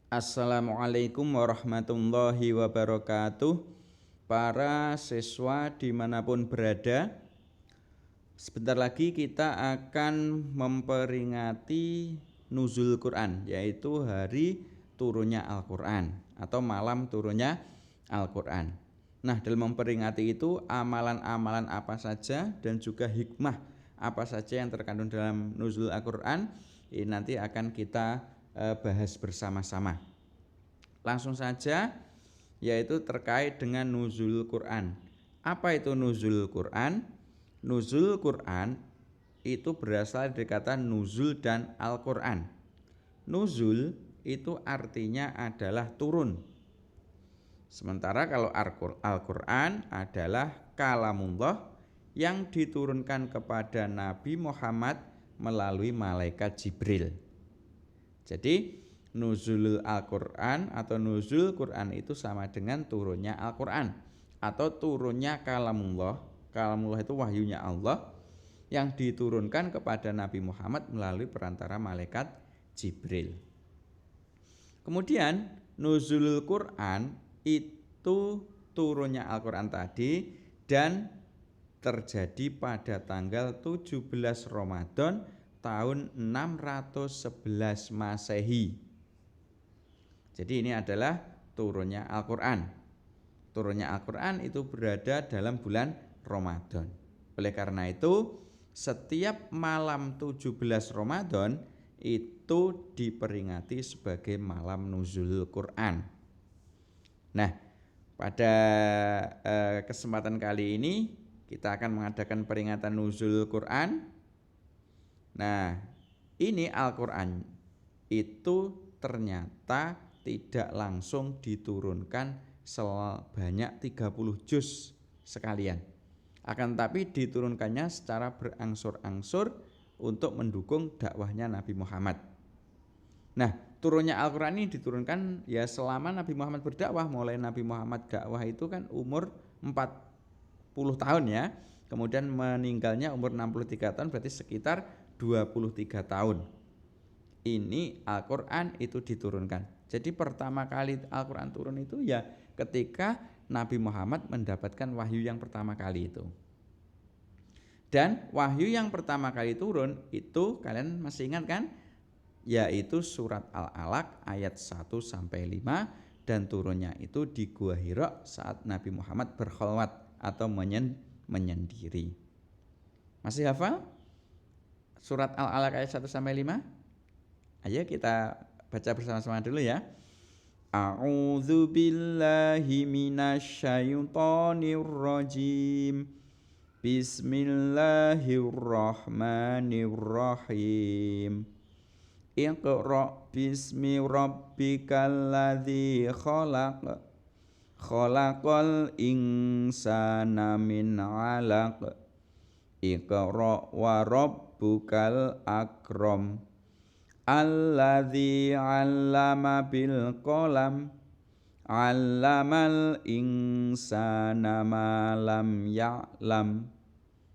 Assalamualaikum warahmatullahi wabarakatuh. Para siswa dimanapun berada, sebentar lagi kita akan memperingati nuzul Quran, yaitu hari turunnya Al-Quran atau malam turunnya Al-Quran. Nah, dalam memperingati itu amalan-amalan apa saja dan juga hikmah apa saja yang terkandung dalam nuzul Al-Quran ini nanti akan kita bahas bersama-sama. Langsung saja, yaitu terkait dengan nuzul Quran. Apa itu nuzul Quran? Nuzul Quran itu berasal dari kata nuzul dan Al-Quran. Nuzul itu artinya adalah turun. Sementara kalau Al-Quran adalah kalamullah yang diturunkan kepada Nabi Muhammad melalui malaikat Jibril. Jadi nuzulul Al-Quran atau nuzul Quran itu sama dengan turunnya Al-Quran atau turunnya kalamullah. Kalamullah itu wahyunya Allah yang diturunkan kepada Nabi Muhammad melalui perantara malaikat Jibril. Kemudian nuzulul Quran itu turunnya Al-Quran tadi dan terjadi pada tanggal 17 Ramadan tahun 611 Masehi. Jadi ini adalah turunnya Al-Quran. Turunnya Al-Quran itu berada dalam bulan Ramadan. Oleh karena itu, setiap malam 17 Ramadan itu diperingati sebagai malam nuzul Quran. Nah, pada kesempatan kali ini kita akan mengadakan peringatan nuzul Quran. Nah, ini Al-Quran itu ternyata tidak langsung diturunkan sebanyak 30 juz sekalian. Akan tetapi diturunkannya secara berangsur-angsur untuk mendukung dakwahnya Nabi Muhammad. Nah, turunnya Al-Quran ini diturunkan ya selama Nabi Muhammad berdakwah. Mulai Nabi Muhammad dakwah itu kan umur 40 tahun ya. Kemudian meninggalnya umur 63 tahun, berarti sekitar 23 tahun. Ini Al-Quran itu diturunkan. Jadi pertama kali Al-Quran turun itu ya ketika Nabi Muhammad mendapatkan wahyu yang pertama kali itu. Dan wahyu yang pertama kali turun itu kalian masih ingat kan? Yaitu surat Al-Alaq ayat 1-5 dan turunnya itu di Gua Hira saat Nabi Muhammad berkholwat atau menyendiri. Masih hafal? Surat Al-Alaq ayat 1-5? Ayo kita baca bersama-sama dulu ya. A'udzu billahi minasyaitonir rajim. Bismillahirrahmanirrahim. Iqra bismi rabbikal ladzi khalaq. Khalaqal insana min 'alaq. Iqra wa rabbukal akram. Alladzi 'allama bil qalam 'allamal insana ma lam ya'lam.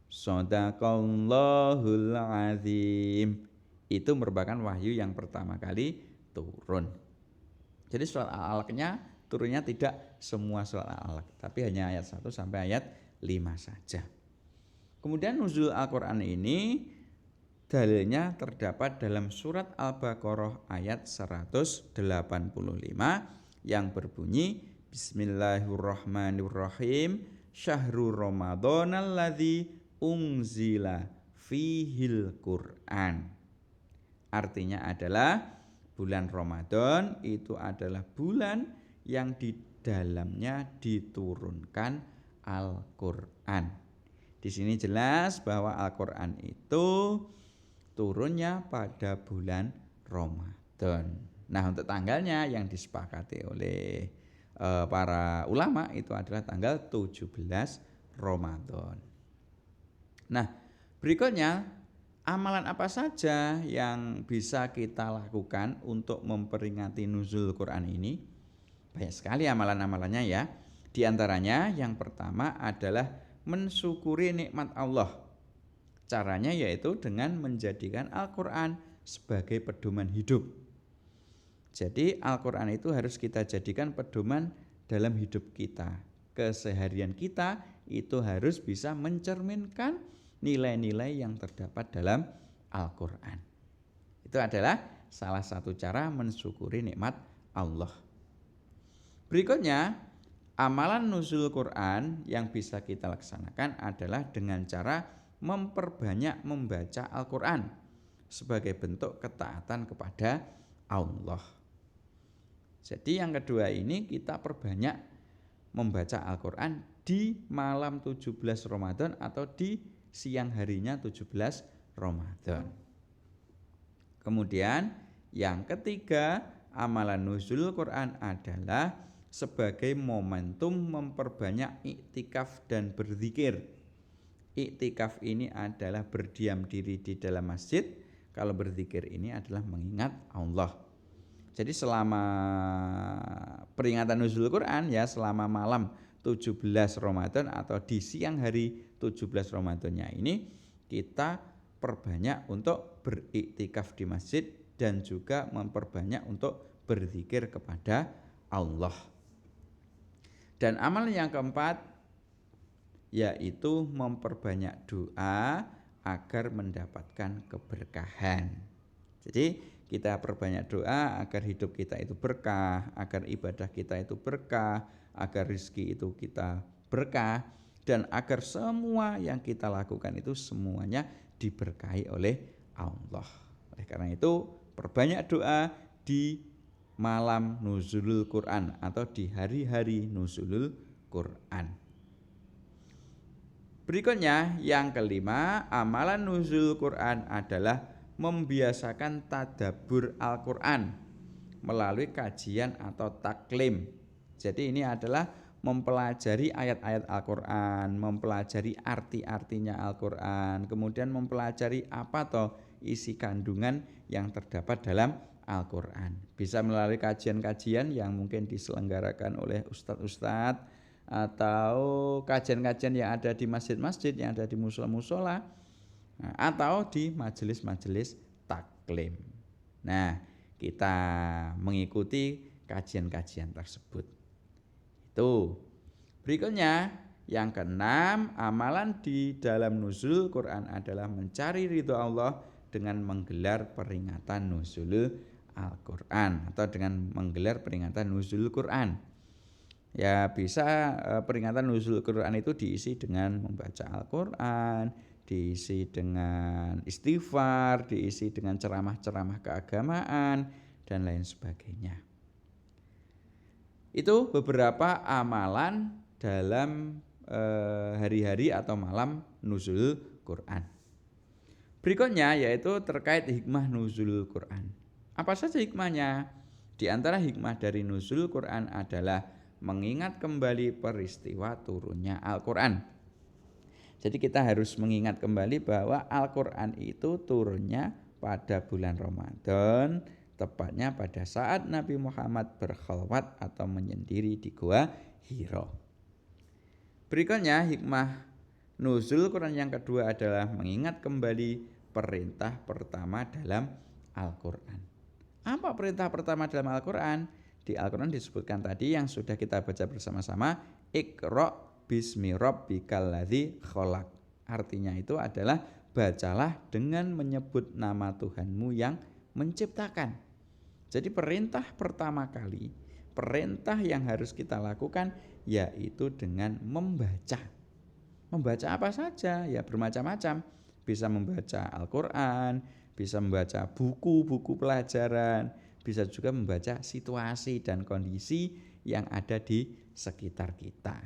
Shadaqallahul azim. Itu merupakan wahyu yang pertama kali turun. Jadi surat Al-Alaq-nya turunnya tidak semua surat Al-Alaq, tapi hanya ayat 1 sampai ayat 5 saja. Kemudian nuzul Al-Quran ini dalilnya terdapat dalam surat Al-Baqarah ayat 185 yang berbunyi Bismillahirrahmanirrahim. Syahrul Ramadhanal ladzi unzila fihil Qur'an. Artinya adalah bulan Ramadan itu adalah bulan yang di dalamnya diturunkan Al-Qur'an. Di sini jelas bahwa Al-Qur'an itu turunnya pada bulan Ramadan. Nah, untuk tanggalnya yang disepakati oleh para ulama itu adalah tanggal 17 Ramadan. Nah, berikutnya amalan apa saja yang bisa kita lakukan untuk memperingati nuzul Quran ini? Banyak sekali amalan-amalannya ya. Di antaranya yang pertama adalah mensyukuri nikmat Allah. Caranya yaitu dengan menjadikan Al-Quran sebagai pedoman hidup. Jadi Al-Quran itu harus kita jadikan pedoman dalam hidup kita. Keseharian kita itu harus bisa mencerminkan nilai-nilai yang terdapat dalam Al-Quran. Itu adalah salah satu cara mensyukuri nikmat Allah. Berikutnya, amalan nuzul Quran yang bisa kita laksanakan adalah dengan cara memperbanyak membaca Al-Quran sebagai bentuk ketaatan kepada Allah. Jadi yang kedua ini kita perbanyak membaca Al-Quran di malam 17 Ramadan atau di siang harinya 17 Ramadan. Kemudian yang ketiga, amalan nuzul Quran adalah sebagai momentum memperbanyak iktikaf dan berzikir. Iktikaf ini adalah berdiam diri di dalam masjid, kalau berzikir ini adalah mengingat Allah. Jadi selama peringatan nuzul Quran ya, selama malam 17 Ramadan atau di siang hari 17 Ramadannya ini kita perbanyak untuk beriktikaf di masjid dan juga memperbanyak untuk berzikir kepada Allah. Dan amal yang keempat yaitu memperbanyak doa agar mendapatkan keberkahan. Jadi kita perbanyak doa agar hidup kita itu berkah, agar ibadah kita itu berkah, agar rezeki itu kita berkah, dan agar semua yang kita lakukan itu semuanya diberkahi oleh Allah. Oleh karena itu perbanyak doa di malam nuzulul Quran atau di hari-hari nuzulul Quran. Berikutnya yang kelima, amalan nuzul Quran adalah membiasakan tadabbur Al-Quran melalui kajian atau taklim. Jadi ini adalah mempelajari ayat-ayat Al-Quran, mempelajari arti-artinya Al-Quran, kemudian mempelajari apa toh isi kandungan yang terdapat dalam Al-Quran. Bisa melalui kajian-kajian yang mungkin diselenggarakan oleh ustadz-ustadz atau kajian-kajian yang ada di masjid-masjid, yang ada di musola-musola, atau di majelis-majelis taklim. Nah, kita mengikuti kajian-kajian tersebut. Itu. Berikutnya, yang keenam, amalan di dalam nuzul Quran adalah mencari ridho Allah dengan menggelar peringatan nuzul Al-Quran atau dengan menggelar peringatan nuzul Quran. Ya, bisa peringatan nuzul Quran itu diisi dengan membaca Al-Quran, diisi dengan istighfar, diisi dengan ceramah-ceramah keagamaan, dan lain sebagainya. Itu beberapa amalan dalam hari-hari atau malam nuzul Quran. Berikutnya yaitu terkait hikmah nuzul Quran. Apa saja hikmahnya? Di antara hikmah dari nuzul Quran adalah mengingat kembali peristiwa turunnya Al-Quran. Jadi kita harus mengingat kembali bahwa Al-Quran itu turunnya pada bulan Ramadan, tepatnya pada saat Nabi Muhammad berkhalwat atau menyendiri di Gua Hira. Berikutnya hikmah nuzul Quran yang kedua adalah mengingat kembali perintah pertama dalam Al-Quran. Apa perintah pertama dalam Al-Quran? Di Al-Quran disebutkan tadi yang sudah kita baca bersama-sama, Iqra' bismi rabbikal ladzi khalaq. Artinya itu adalah bacalah dengan menyebut nama Tuhanmu yang menciptakan. Jadi perintah pertama kali, perintah yang harus kita lakukan yaitu dengan membaca. Membaca apa saja? Ya bermacam-macam. Bisa membaca Al-Quran, bisa membaca buku-buku pelajaran, bisa juga membaca situasi dan kondisi yang ada di sekitar kita.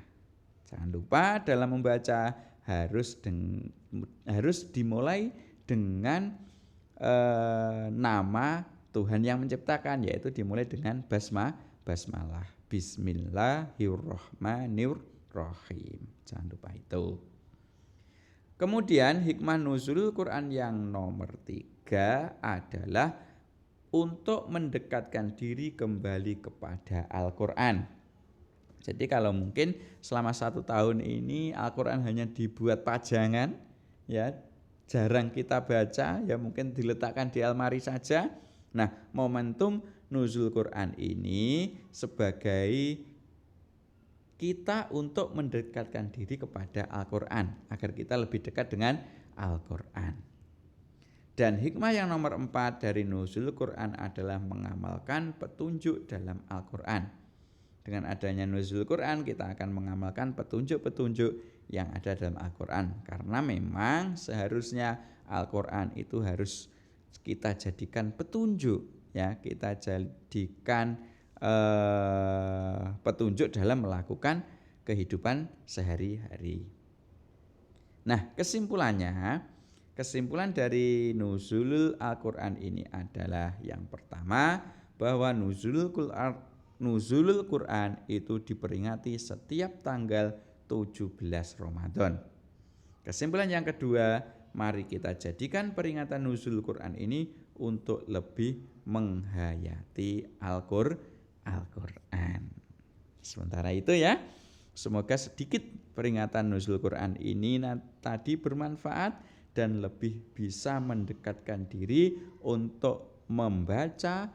Jangan lupa dalam membaca harus dimulai dengan nama Tuhan yang menciptakan, yaitu dimulai dengan basmalah. Bismillahirrahmanirrahim. Jangan lupa itu. Kemudian hikmah nuzul Quran yang nomor 3 adalah untuk mendekatkan diri kembali kepada Al-Quran. Jadi kalau mungkin selama 1 tahun ini Al-Quran hanya dibuat pajangan, ya jarang kita baca, ya mungkin diletakkan di almari saja. Nah, momentum nuzul Quran ini sebagai kita untuk mendekatkan diri kepada Al-Quran agar kita lebih dekat dengan Al-Quran. Dan hikmah yang nomor 4 dari nuzul Quran adalah mengamalkan petunjuk dalam Al-Quran. Dengan adanya nuzul Quran kita akan mengamalkan petunjuk-petunjuk yang ada dalam Al-Quran. Karena memang seharusnya Al-Quran itu harus kita jadikan petunjuk, ya, kita jadikan petunjuk dalam melakukan kehidupan sehari-hari. Nah, kesimpulan dari nuzulul Al-Quran ini adalah yang pertama bahwa nuzulul Quran itu diperingati setiap tanggal 17 Ramadan. Kesimpulan yang kedua, mari kita jadikan peringatan nuzul Quran ini untuk lebih menghayati Al-Quran. Sementara itu ya, semoga sedikit peringatan nuzul Quran ini tadi bermanfaat dan lebih bisa mendekatkan diri untuk membaca,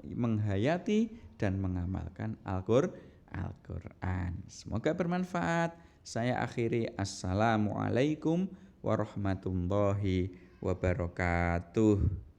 menghayati dan mengamalkan Al-Quran. Semoga bermanfaat. Saya akhiri. Assalamualaikum warahmatullahi wabarakatuh.